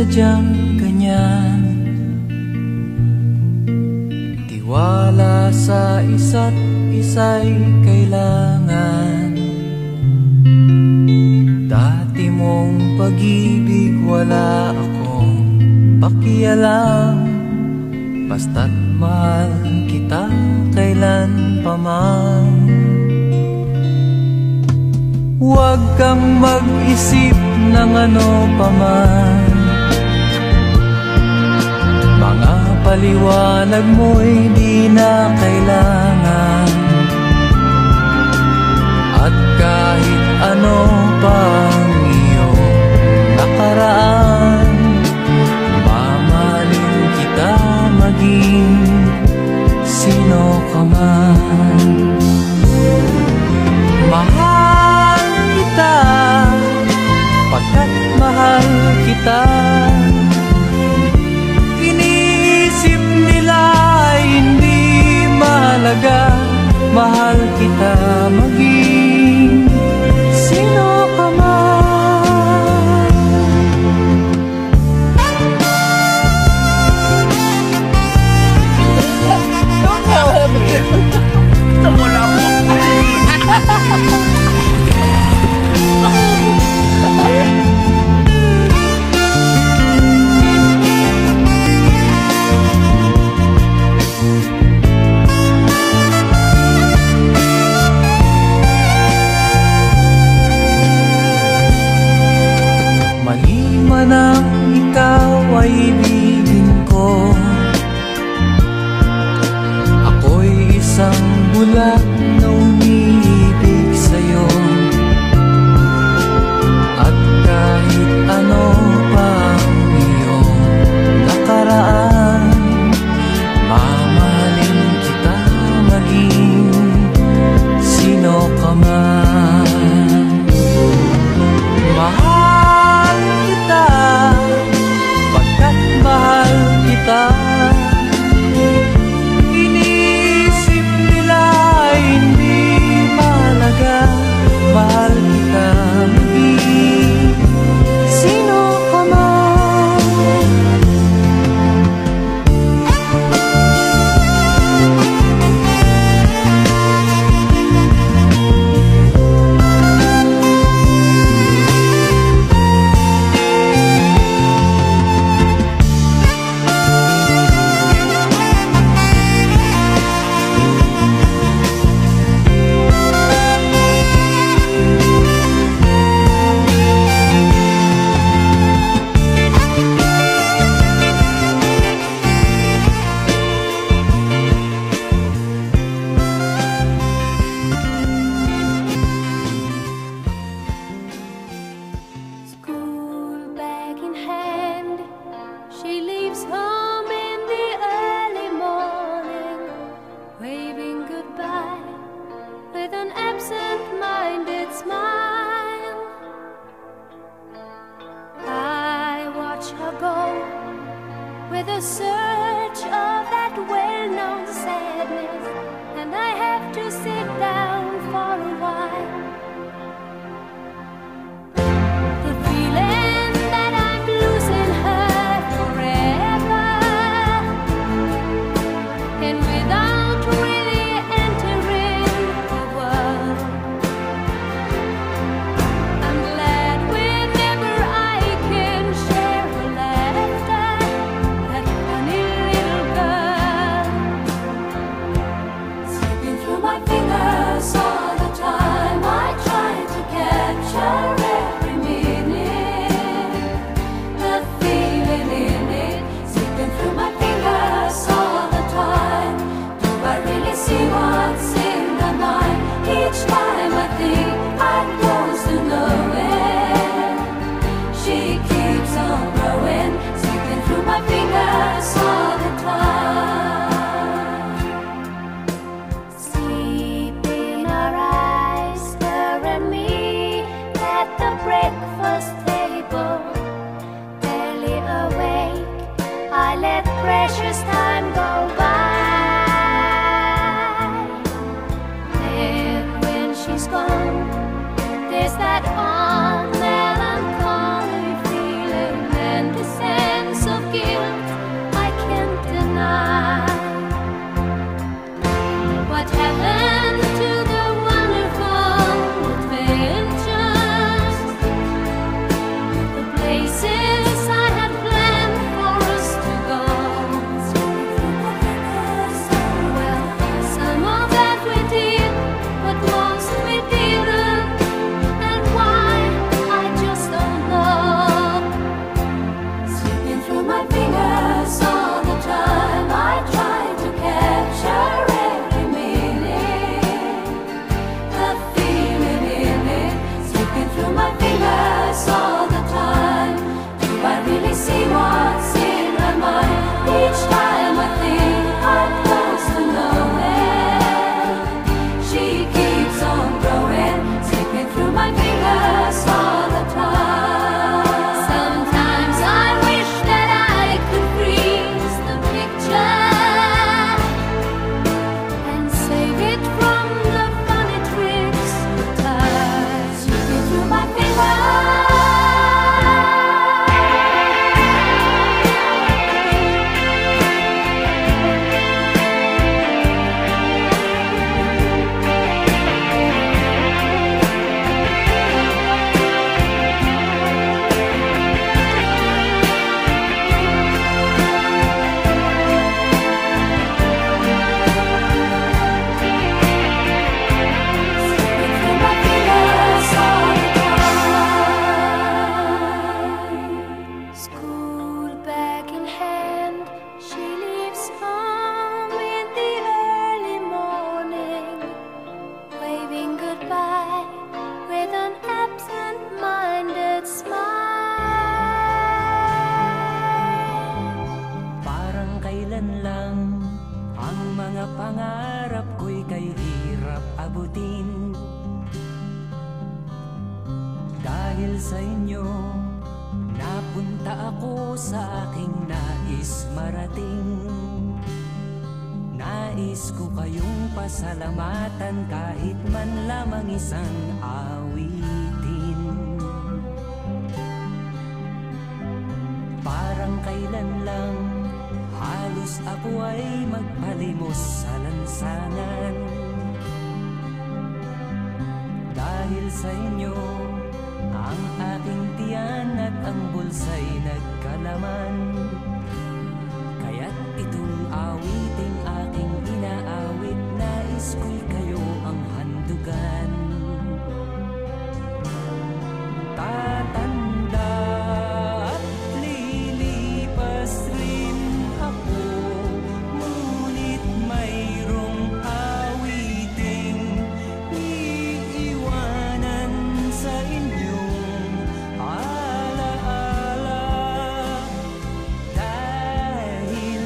sadyang ganyan. Tiwala sa isa't isa'y kailangan. Dati mong pag-ibig wala akong pakialam, basta't mahal kita kailan pa man. Huwag kang mag-isip ng ano pa man, mga paliwanag mo'y di na kailangan. At kahit ano pang iyong nakaraan, mamahalin kita maging sino ka man. Mahal kita pagkat mahal kita. Iniisip nila hindi mahalaga, mahal kita maging sino ka man. Wala mo. Maliman ang ikaw ay ibigin ko, ako'y isang bulag na umiibig sa'yo. At kahit ano pa ang iyong nakaraan, mamahalin kita maging sino ka man. Mahal kita pagkat mahal kita. Iniisip nila lang ang mga pangarap ko'y kay hirap abutin. Dahil sa inyo, napunta ako sa aking nais marating. Nais ko kayong pasalamatan kahit man lamang isang awitin. Parang kailan lang halos ako ay magpalimos sa lansangan. Dahil sa inyo, ang aking tiyan at ang bulsa'y nagkalaman. Kaya't itong awiting aking inaawit, nais ko'y kayo ang handugan. Tatanda at lilipas rin ako, ngunit mayroong awiting iiwanan sa inyong alaala. Dahil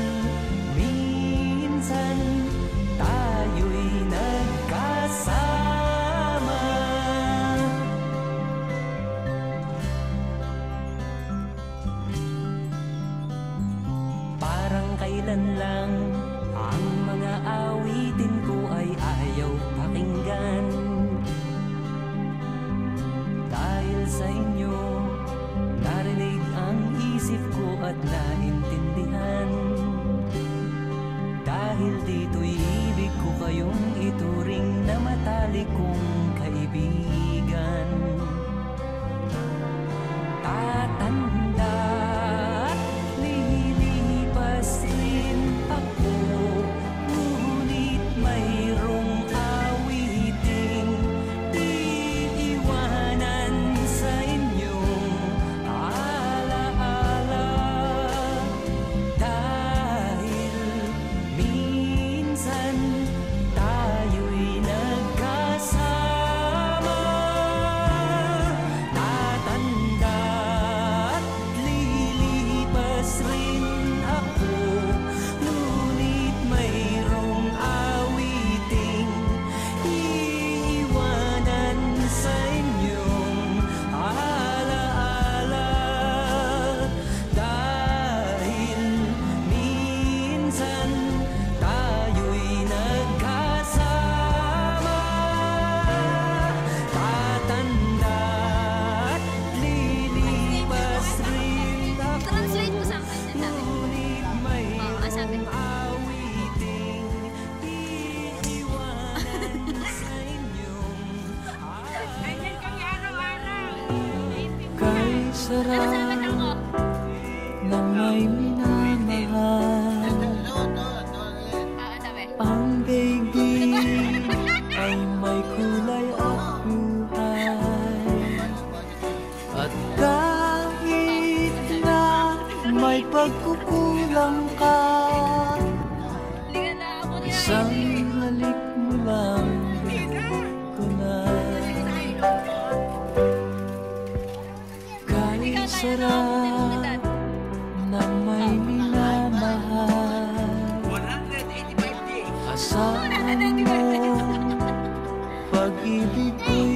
minsan tayo'y nagkasama. Parang kailan lang ang mga awitin ko ay ayaw pakinggan. Dahil sa inyo, narinig ang isip ko at naintindihan. Dahil dito'y ibig ko kayong ituring na matalik kong kaibigan. Tatanda at lilipas rin ako, ngunit mayroong awiting iiwanan sa inyong alaala. Dahil minsan tayo'y nagkasama. Tatanda at lilipas rin ako, ngunit mayroong awiting iiwanan sa inyong alaala. Dahil minsan tayo'y nagkasama. Tatanda at lilipas rin ako, Translate mo sa akin na sabi. ngunit sabi. mayroong awiting iiwanan sa inyong Ganyan kami araw-araw. Kay Ano sarap sabi ako? na may minamahal, Sabi. ang daigdig ay may kulay at buhay. At kahit na may pagkukulang ka, Liga na ako na. isang halik mo lang ko na. Kahit sarap na may minamahal, asahan mo pag-ibig ko'y